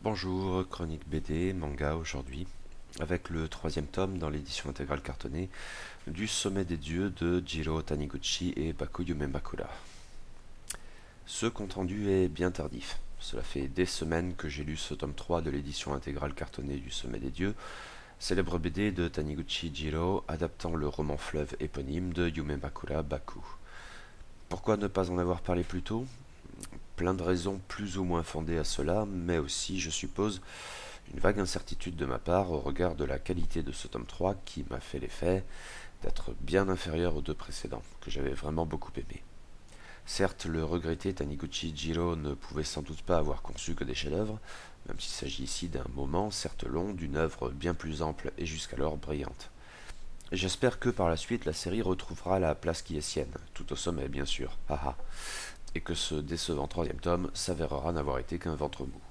Bonjour, chronique BD, manga aujourd'hui, avec le troisième tome dans l'édition intégrale cartonnée du Sommet des Dieux de Jiro Taniguchi et Baku Yumembakura. Ce compte-rendu est bien tardif. Cela fait des semaines que j'ai lu ce tome 3 de l'édition intégrale cartonnée du Sommet des Dieux, célèbre BD de Taniguchi Jiro adaptant le roman fleuve éponyme de Yumembakura Baku. Pourquoi ne pas en avoir parlé plus tôt? Plein de raisons plus ou moins fondées à cela, mais aussi, je suppose, une vague incertitude de ma part au regard de la qualité de ce tome 3 qui m'a fait l'effet d'être bien inférieur aux deux précédents, que j'avais vraiment beaucoup aimé. Certes, le regretté Taniguchi Jiro ne pouvait sans doute pas avoir conçu que des chefs-d'œuvre, même s'il s'agit ici d'un moment, certes long, d'une œuvre bien plus ample et jusqu'alors brillante. J'espère que par la suite la série retrouvera la place qui est sienne, tout au sommet bien sûr, haha, et que ce décevant troisième tome s'avérera n'avoir été qu'un ventre mou.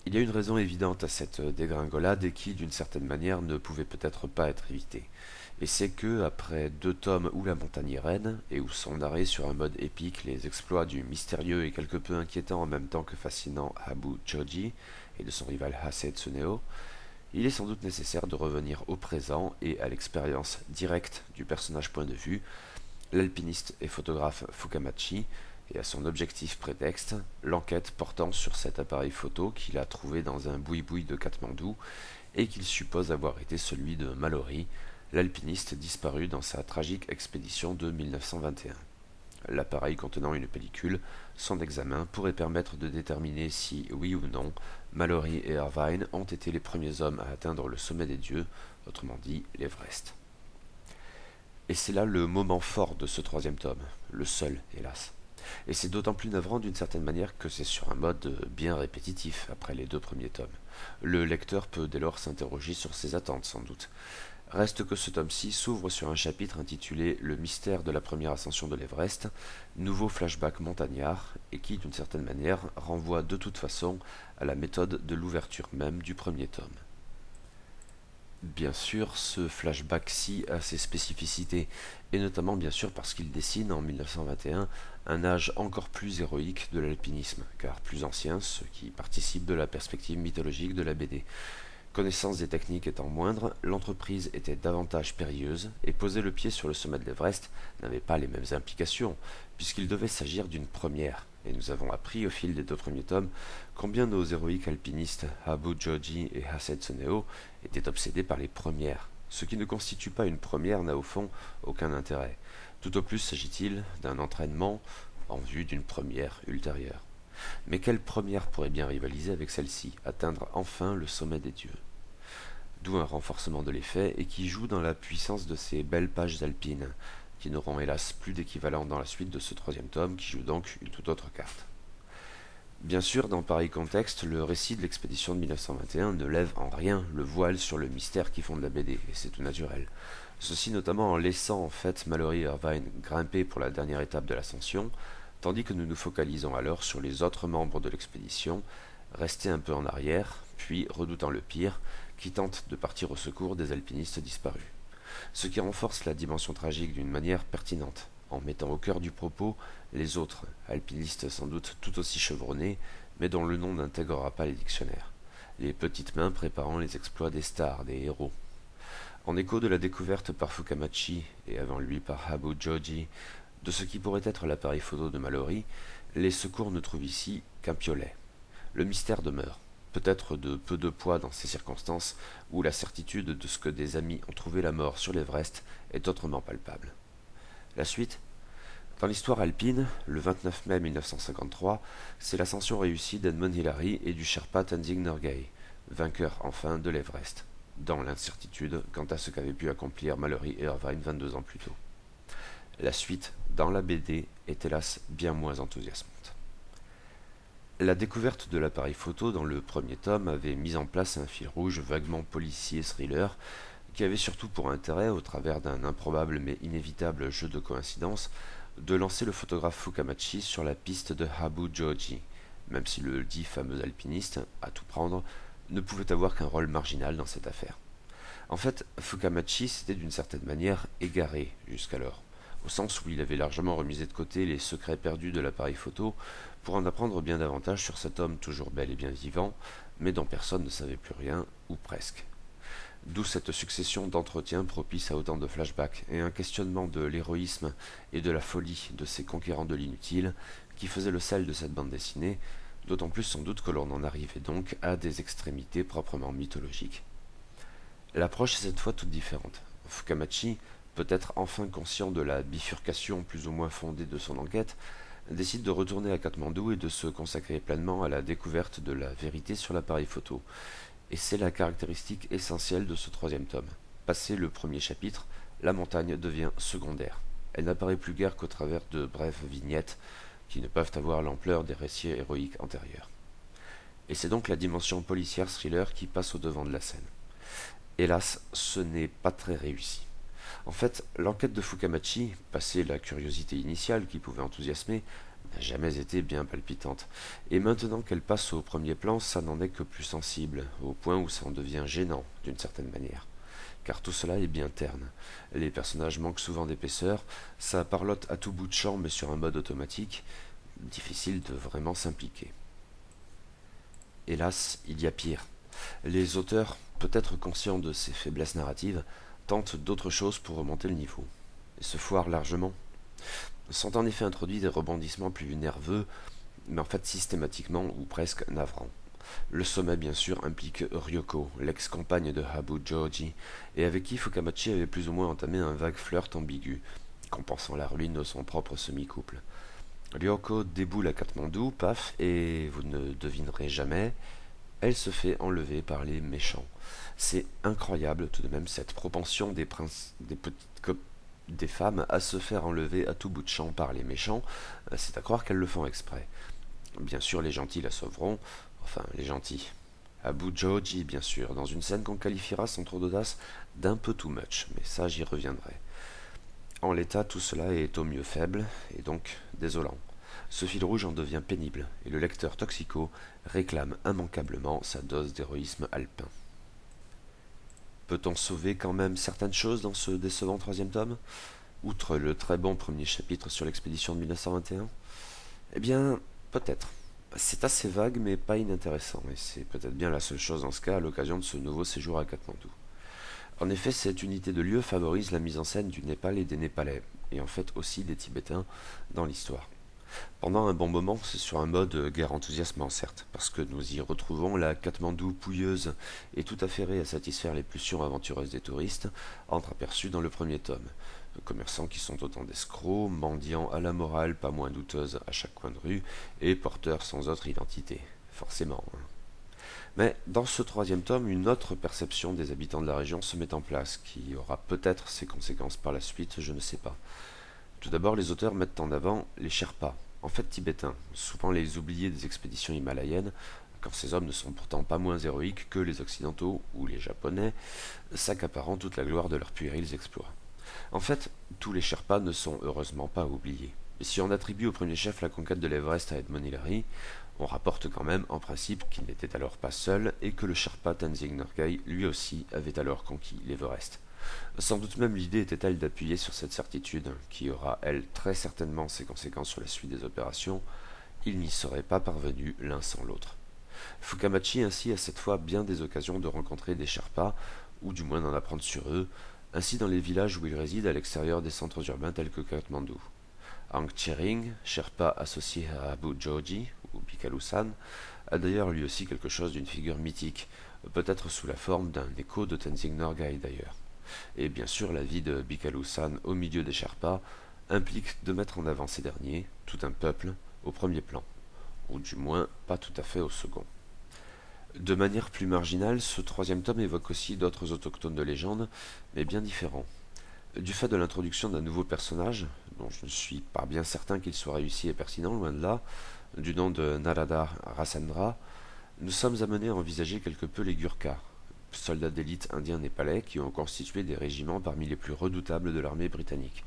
Il y a une raison évidente à cette dégringolade et qui, d'une certaine manière, ne pouvait peut-être pas être évitée. Et c'est que, après deux tomes où la montagne est reine, et où sont narrés sur un mode épique les exploits du mystérieux et quelque peu inquiétant en même temps que fascinant Habu Choji et de son rival Hasei Tsuneo, il est sans doute nécessaire de revenir au présent et à l'expérience directe du personnage point de vue, l'alpiniste et photographe Fukamachi, et à son objectif prétexte, l'enquête portant sur cet appareil photo qu'il a trouvé dans un boui-boui de Katmandou et qu'il suppose avoir été celui de Mallory, l'alpiniste disparu dans sa tragique expédition de 1921. L'appareil contenant une pellicule, son examen pourrait permettre de déterminer si, oui ou non, Mallory et Irvine ont été les premiers hommes à atteindre le sommet des dieux, autrement dit l'Everest. Et c'est là le moment fort de ce troisième tome, le seul, hélas. Et c'est d'autant plus navrant d'une certaine manière que c'est sur un mode bien répétitif après les deux premiers tomes. Le lecteur peut dès lors s'interroger sur ses attentes sans doute. Reste que ce tome-ci s'ouvre sur un chapitre intitulé Le mystère de la première ascension de l'Everest, nouveau flashback montagnard, et qui d'une certaine manière renvoie de toute façon à la méthode de l'ouverture même du premier tome. Bien sûr, ce flashback-ci a ses spécificités, et notamment bien sûr parce qu'il dessine en 1921 un âge encore plus héroïque de l'alpinisme, car plus ancien, ce qui participe de la perspective mythologique de la BD. Connaissance des techniques étant moindre, l'entreprise était davantage périlleuse, et poser le pied sur le sommet de l'Everest n'avait pas les mêmes implications, puisqu'il devait s'agir d'une première, et nous avons appris au fil des deux premiers tomes combien nos héroïques alpinistes Habu Joji et Hasei Tsuneo étaient obsédés par les premières. Ce qui ne constitue pas une première n'a au fond aucun intérêt. Tout au plus s'agit-il d'un entraînement en vue d'une première ultérieure. Mais quelle première pourrait bien rivaliser avec celle-ci, atteindre enfin le sommet des dieux? D'où un renforcement de l'effet et qui joue dans la puissance de ces belles pages alpines, qui n'auront hélas plus d'équivalent dans la suite de ce troisième tome, qui joue donc une toute autre carte. Bien sûr, dans pareil contexte, le récit de l'expédition de 1921 ne lève en rien le voile sur le mystère qui fonde la BD, et c'est tout naturel. Ceci notamment en laissant en fait Mallory et Irvine grimper pour la dernière étape de l'ascension, tandis que nous nous focalisons alors sur les autres membres de l'expédition, restés un peu en arrière, puis redoutant le pire, qui tentent de partir au secours des alpinistes disparus. Ce qui renforce la dimension tragique d'une manière pertinente, en mettant au cœur du propos les autres, alpinistes sans doute tout aussi chevronnés, mais dont le nom n'intégrera pas les dictionnaires. Les petites mains préparant les exploits des stars, des héros. En écho de la découverte par Fukamachi, et avant lui par Habu Joji, de ce qui pourrait être l'appareil photo de Mallory, les secours ne trouvent ici qu'un piolet. Le mystère demeure, peut-être de peu de poids dans ces circonstances où la certitude de ce que des amis ont trouvé la mort sur l'Everest est autrement palpable. La suite? Dans l'histoire alpine, le 29 mai 1953, c'est l'ascension réussie d'Edmund Hillary et du Sherpa Tenzing Norgay, vainqueur enfin de l'Everest, dans l'incertitude quant à ce qu'avaient pu accomplir Mallory et Irvine 22 ans plus tôt. La suite, dans la BD, est hélas bien moins enthousiasmante. La découverte de l'appareil photo dans le premier tome avait mis en place un fil rouge vaguement policier thriller qui avait surtout pour intérêt, au travers d'un improbable mais inévitable jeu de coïncidence, de lancer le photographe Fukamachi sur la piste de Habu Joji, même si le dit fameux alpiniste, à tout prendre, ne pouvait avoir qu'un rôle marginal dans cette affaire. En fait, Fukamachi s'était d'une certaine manière égaré jusqu'alors, au sens où il avait largement remisé de côté les secrets perdus de l'appareil photo pour en apprendre bien davantage sur cet homme toujours bel et bien vivant, mais dont personne ne savait plus rien, ou presque. D'où cette succession d'entretiens propice à autant de flashbacks et un questionnement de l'héroïsme et de la folie de ces conquérants de l'inutile qui faisait le sel de cette bande dessinée, d'autant plus sans doute que l'on en arrivait donc à des extrémités proprement mythologiques. L'approche est cette fois toute différente. Fukamachi, peut-être enfin conscient de la bifurcation plus ou moins fondée de son enquête, décide de retourner à Katmandou et de se consacrer pleinement à la découverte de la vérité sur l'appareil photo. Et c'est la caractéristique essentielle de ce troisième tome. Passé le premier chapitre, la montagne devient secondaire. Elle n'apparaît plus guère qu'au travers de brèves vignettes qui ne peuvent avoir l'ampleur des récits héroïques antérieurs. Et c'est donc la dimension policière thriller qui passe au devant de la scène. Hélas, ce n'est pas très réussi. En fait, l'enquête de Fukamachi, passé la curiosité initiale qui pouvait enthousiasmer, n'a jamais été bien palpitante. Et maintenant qu'elle passe au premier plan, ça n'en est que plus sensible, au point où ça en devient gênant, d'une certaine manière. Car tout cela est bien terne. Les personnages manquent souvent d'épaisseur, ça parlote à tout bout de champ mais sur un mode automatique, difficile de vraiment s'impliquer. Hélas, il y a pire. Les auteurs, peut-être conscients de ces faiblesses narratives, tentent d'autres choses pour remonter le niveau, et se foirent largement. Sont en effet introduits des rebondissements plus nerveux, mais en fait systématiquement ou presque navrants. Le sommet, bien sûr, implique Ryoko, l'ex-compagne de Habu Joji, et avec qui Fukamachi avait plus ou moins entamé un vague flirt ambigu, compensant la ruine de son propre semi-couple. Ryoko déboule à Katmandou, paf, et vous ne devinerez jamais, elle se fait enlever par les méchants. C'est incroyable tout de même cette propension des femmes à se faire enlever à tout bout de champ par les méchants, c'est à croire qu'elles le font exprès. Bien sûr, les gentils la sauveront, enfin les gentils. Abu Joji, bien sûr, dans une scène qu'on qualifiera sans trop d'audace d'un peu too much, mais ça j'y reviendrai. En l'état, tout cela est au mieux faible, et donc désolant. Ce fil rouge en devient pénible, et le lecteur toxico réclame immanquablement sa dose d'héroïsme alpin. Peut-on sauver quand même certaines choses dans ce décevant troisième tome, outre le très bon premier chapitre sur l'expédition de 1921 ? Eh bien, peut-être. C'est assez vague mais pas inintéressant, et c'est peut-être bien la seule chose en ce cas à l'occasion de ce nouveau séjour à Katmandou. En effet, cette unité de lieu favorise la mise en scène du Népal et des Népalais, et en fait aussi des Tibétains, dans l'histoire. Pendant un bon moment, c'est sur un mode guère enthousiasmant certes, parce que nous y retrouvons la Katmandou pouilleuse et tout affairée à satisfaire les pulsions aventureuses des touristes, entreaperçues dans le premier tome. Commerçants qui sont autant d'escrocs, mendiants à la morale pas moins douteuse à chaque coin de rue, et porteurs sans autre identité, forcément. Mais dans ce troisième tome, une autre perception des habitants de la région se met en place, qui aura peut-être ses conséquences par la suite, je ne sais pas. Tout d'abord, les auteurs mettent en avant les Sherpas, en fait tibétains, souvent les oubliés des expéditions himalayennes, quand ces hommes ne sont pourtant pas moins héroïques que les Occidentaux ou les Japonais, s'accaparant toute la gloire de leurs puérils exploits. En fait, tous les Sherpas ne sont heureusement pas oubliés. Et si on attribue au premier chef la conquête de l'Everest à Edmond Hillary, on rapporte quand même en principe qu'il n'était alors pas seul et que le Sherpa Tenzing Norgay lui aussi avait alors conquis l'Everest. Sans doute même l'idée était-elle d'appuyer sur cette certitude, qui aura, elle, très certainement ses conséquences sur la suite des opérations. Ils n'y seraient pas parvenus l'un sans l'autre. Fukamachi ainsi a cette fois bien des occasions de rencontrer des Sherpas, ou du moins d'en apprendre sur eux, ainsi dans les villages où ils résident à l'extérieur des centres urbains tels que Katmandou. Ang Chering, Sherpa associé à Abu Joji, ou Bikalusan, a d'ailleurs lui aussi quelque chose d'une figure mythique, peut-être sous la forme d'un écho de Tenzing Norgay d'ailleurs. Et bien sûr, la vie de Bikalusan au milieu des Sherpas implique de mettre en avant ces derniers, tout un peuple, au premier plan, ou du moins pas tout à fait au second. De manière plus marginale, ce troisième tome évoque aussi d'autres autochtones de légende, mais bien différents. Du fait de l'introduction d'un nouveau personnage, dont je ne suis pas bien certain qu'il soit réussi et pertinent, loin de là, du nom de Narada Rasendra, nous sommes amenés à envisager quelque peu les Gurkhas, soldats d'élite indiens népalais qui ont constitué des régiments parmi les plus redoutables de l'armée britannique.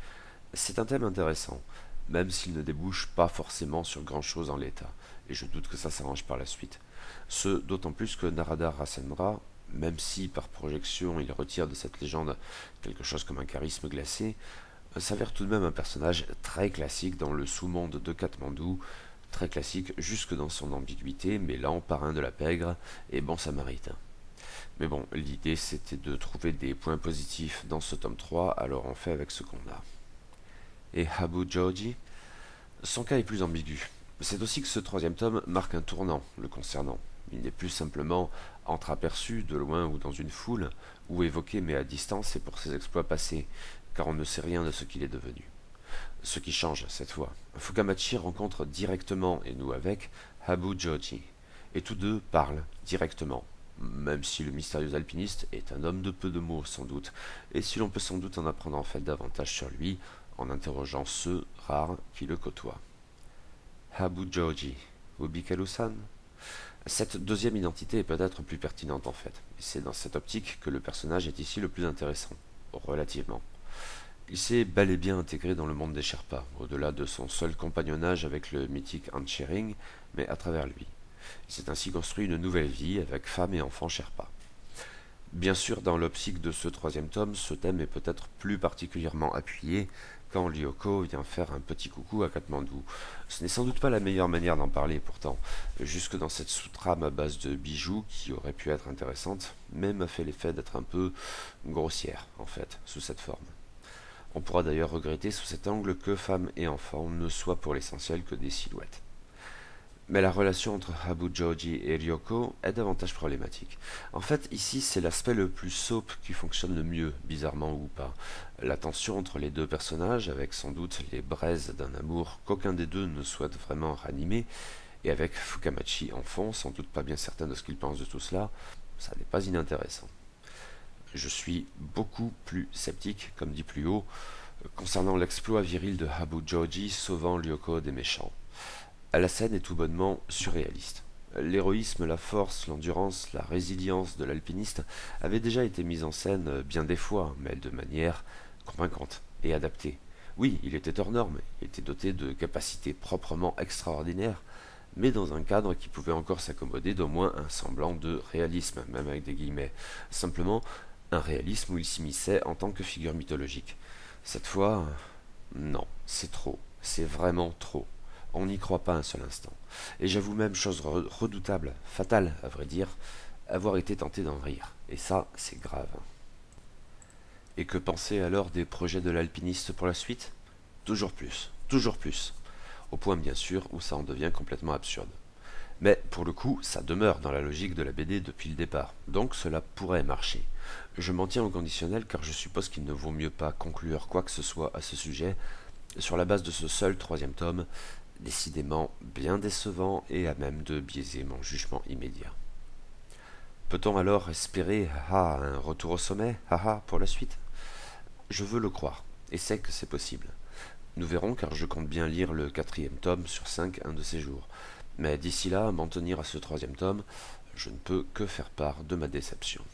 C'est un thème intéressant, même s'il ne débouche pas forcément sur grand-chose en l'état, et je doute que ça s'arrange par la suite. Ce d'autant plus que Narada Rasendra, même si par projection il retire de cette légende quelque chose comme un charisme glacé, s'avère tout de même un personnage très classique dans le sous-monde de Katmandou, très classique jusque dans son ambiguïté, mêlant parrain de la pègre et bon samaritain. Mais bon, l'idée c'était de trouver des points positifs dans ce tome 3, alors on fait avec ce qu'on a. Et Habu Joji, son cas est plus ambigu. C'est aussi que ce troisième tome marque un tournant le concernant. Il n'est plus simplement entreaperçu de loin ou dans une foule, ou évoqué mais à distance et pour ses exploits passés, car on ne sait rien de ce qu'il est devenu. Ce qui change cette fois, Fukamachi rencontre directement et noue avec Habu Joji, et tous deux parlent directement, même si le mystérieux alpiniste est un homme de peu de mots sans doute, et si l'on peut sans doute en apprendre en fait davantage sur lui en interrogeant ceux rares qui le côtoient. Habu Joji, Ubikaru-san. Cette deuxième identité est peut-être plus pertinente en fait, et c'est dans cette optique que le personnage est ici le plus intéressant, relativement. Il s'est bel et bien intégré dans le monde des Sherpas, au-delà de son seul compagnonnage avec le mythique Anshering, mais à travers lui. Il s'est ainsi construit une nouvelle vie avec femme et enfants Sherpas. Bien sûr, dans l'optique de ce troisième tome, ce thème est peut-être plus particulièrement appuyé quand Lyoko vient faire un petit coucou à Katmandou. Ce n'est sans doute pas la meilleure manière d'en parler pourtant, jusque dans cette sous-trame à base de bijoux qui aurait pu être intéressante, mais m'a fait l'effet d'être un peu grossière, en fait, sous cette forme. On pourra d'ailleurs regretter sous cet angle que femmes et enfants ne soient pour l'essentiel que des silhouettes. Mais la relation entre Habu Joji et Ryoko est davantage problématique. En fait, ici, c'est l'aspect le plus soap qui fonctionne le mieux, bizarrement ou pas. La tension entre les deux personnages, avec sans doute les braises d'un amour qu'aucun des deux ne souhaite vraiment ranimer, et avec Fukamachi en fond, sans doute pas bien certain de ce qu'il pense de tout cela, ça n'est pas inintéressant. Je suis beaucoup plus sceptique, comme dit plus haut, concernant l'exploit viril de Habu Joji sauvant Ryoko des méchants. La scène est tout bonnement surréaliste. L'héroïsme, la force, l'endurance, la résilience de l'alpiniste avaient déjà été mis en scène bien des fois, mais de manière convaincante et adaptée. Oui, il était hors norme, il était doté de capacités proprement extraordinaires, mais dans un cadre qui pouvait encore s'accommoder d'au moins un semblant de réalisme, même avec des guillemets. Simplement, un réalisme où il s'immisçait en tant que figure mythologique. Cette fois, non, c'est trop, c'est vraiment trop. On n'y croit pas un seul instant. Et j'avoue même, chose redoutable, fatale à vrai dire, avoir été tenté d'en rire. Et ça, c'est grave. Et que penser alors des projets de l'alpiniste pour la suite? Toujours plus, toujours plus. Au point bien sûr où ça en devient complètement absurde. Mais pour le coup, ça demeure dans la logique de la BD depuis le départ, donc cela pourrait marcher. Je m'en tiens au conditionnel car je suppose qu'il ne vaut mieux pas conclure quoi que ce soit à ce sujet sur la base de ce seul troisième tome, décidément bien décevant et à même de biaiser mon jugement immédiat. Peut-on alors espérer un retour au sommet pour la suite? Je veux le croire, et sais que c'est possible. Nous verrons car je compte bien lire le quatrième tome sur 5 un de ces jours. Mais d'ici là, m'en tenir à ce troisième tome, je ne peux que faire part de ma déception.